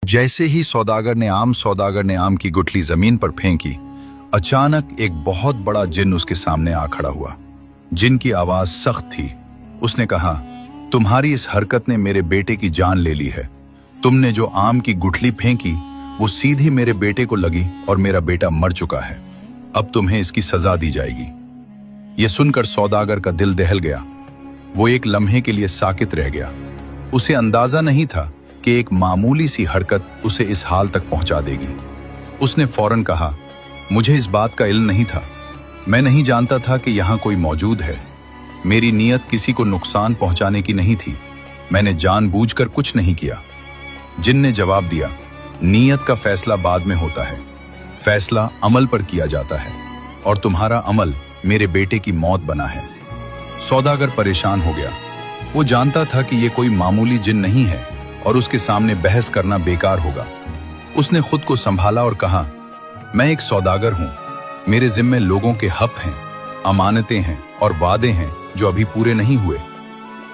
जैसे ही सौदागर ने आम की गुठली जमीन पर फेंकी, अचानक एक बहुत बड़ा जिन उसके सामने आ खड़ा हुआ। जिन की आवाज सख्त थी। उसने कहा, तुम्हारी इस हरकत ने मेरे बेटे की जान ले ली है। तुमने जो आम की गुठली फेंकी वो सीधी मेरे बेटे को लगी और मेरा बेटा मर चुका है। अब तुम्हें इसकी सजा दी जाएगी। यह सुनकर सौदागर का दिल दहल गया। वो एक लम्हे के लिए साकित रह गया। उसे अंदाजा नहीं था कि एक मामूली सी हरकत उसे इस हाल तक पहुंचा देगी। उसने फौरन कहा, मुझे इस बात का इल्म नहीं था। मैं नहीं जानता था कि यहाँ कोई मौजूद है। मेरी नीयत किसी को नुकसान पहुंचाने की नहीं थी। मैंने जानबूझकर कुछ नहीं किया। जिन ने जवाब दिया, नीयत का फैसला बाद में होता है, फैसला अमल पर किया जाता है, और तुम्हारा अमल मेरे बेटे की मौत बना है। सौदागर परेशान हो गया। वो जानता था कि ये कोई मामूली जिन नहीं है और उसके सामने बहस करना बेकार होगा। उसने खुद को संभाला और कहा, मैं एक सौदागर हूं। मेरे जिम्मे लोगों के हक हैं, अमानतें हैं और वादे हैं जो अभी पूरे नहीं हुए।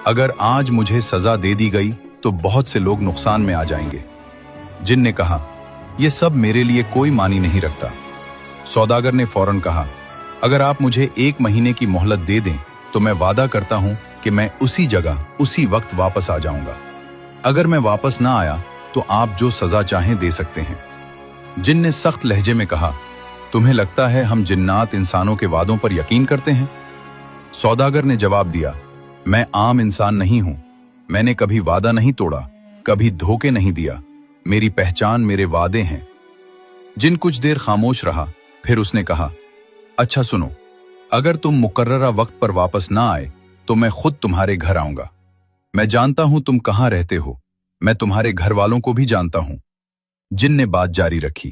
अगर आज मुझे सजा दे दी गई तो बहुत से लोग नुकसान में आ जाएंगे। जिन ने कहा, यह सब मेरे लिए कोई मानी नहीं रखता। सौदागर ने फौरन कहा, अगर आप मुझे 1 महीने की मोहलत दे दें तो मैं वादा करता हूं कि मैं उसी जगह उसी वक्त वापस आ जाऊंगा। अगर मैं वापस ना आया तो आप जो सजा चाहें दे सकते हैं। जिन ने सख्त लहजे में कहा, तुम्हें लगता है हम जिन्नात इंसानों के वादों पर यकीन करते हैं? सौदागर ने जवाब दिया, मैं आम इंसान नहीं हूं। मैंने कभी वादा नहीं तोड़ा, कभी धोखे नहीं दिया। मेरी पहचान मेरे वादे हैं। जिन कुछ देर खामोश रहा, फिर उसने कहा, अच्छा सुनो, अगर तुम मुकर्ररा वक्त पर वापस ना आए तो मैं खुद तुम्हारे घर आऊंगा। मैं जानता हूं तुम कहां रहते हो। मैं तुम्हारे घर वालों को भी जानता हूं। जिन ने बात जारी रखी,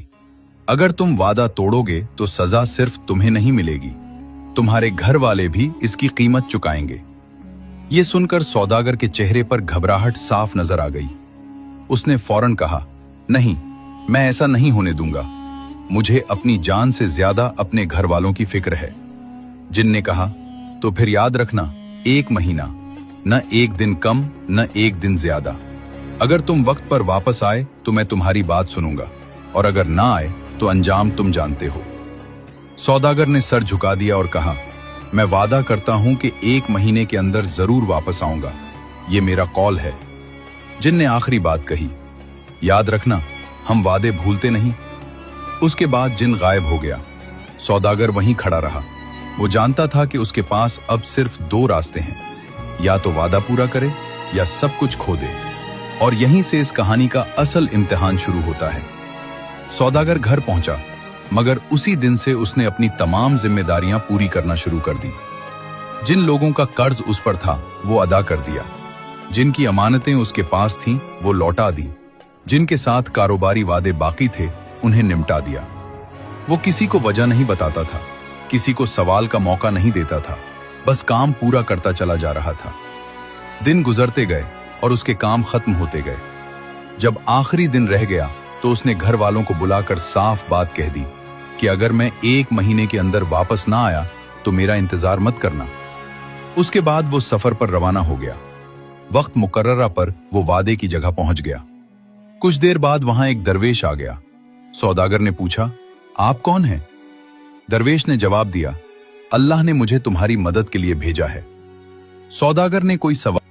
अगर तुम वादा तोड़ोगे तो सजा सिर्फ तुम्हें नहीं मिलेगी, तुम्हारे घर वाले भी इसकी कीमत चुकाएंगे। यह सुनकर सौदागर के चेहरे पर घबराहट साफ नजर आ गई। उसने फौरन कहा, नहीं, मैं ऐसा नहीं होने दूंगा। मुझे अपनी जान से ज्यादा अपने घर वालों की फिक्र है। जिन ने कहा, तो फिर याद रखना, 1 महीना, न 1 दिन कम न 1 दिन ज्यादा। अगर तुम वक्त पर वापस आए तो मैं तुम्हारी बात सुनूंगा, और अगर ना आए तो अंजाम तुम जानते हो। सौदागर ने सर झुका दिया और कहा, मैं वादा करता हूं कि 1 महीने के अंदर जरूर वापस आऊंगा। ये मेरा कौल है। जिन ने आखिरी बात कही, याद रखना, हम वादे भूलते नहीं। उसके बाद जिन गायब हो गया। सौदागर वहीं खड़ा रहा। वो जानता था कि उसके पास अब सिर्फ 2 रास्ते हैं, या तो वादा पूरा करे या सब कुछ खो दे। और यहीं से इस कहानी का असल इम्तिहान शुरू होता है। सौदागर घर पहुंचा, मगर उसी दिन से उसने अपनी तमाम जिम्मेदारियां पूरी करना शुरू कर दी। जिन लोगों का कर्ज उस पर था वो अदा कर दिया। जिनकी अमानतें उसके पास थीं वो लौटा दी। जिनके साथ कारोबारी वादे बाकी थे उन्हें निपटा दिया। वो किसी को वजह नहीं बताता था, किसी को सवाल का मौका नहीं देता था, बस काम पूरा करता चला जा रहा था। दिन गुजरते गए और उसके काम खत्म होते गए। जब आखिरी दिन रह गया तो उसने घर वालों को बुलाकर साफ बात कह दी कि अगर मैं 1 महीने के अंदर वापस ना आया तो मेरा इंतजार मत करना। उसके बाद वो सफर पर रवाना हो गया। वक्त मुकर्ररा पर वो वादे की जगह पहुंच गया। कुछ देर बाद वहां एक दरवेश आ गया। सौदागर ने पूछा, आप कौन हैं? दरवेश ने जवाब दिया, अल्लाह ने मुझे तुम्हारी मदद के लिए भेजा है। सौदागर ने कोई सवाल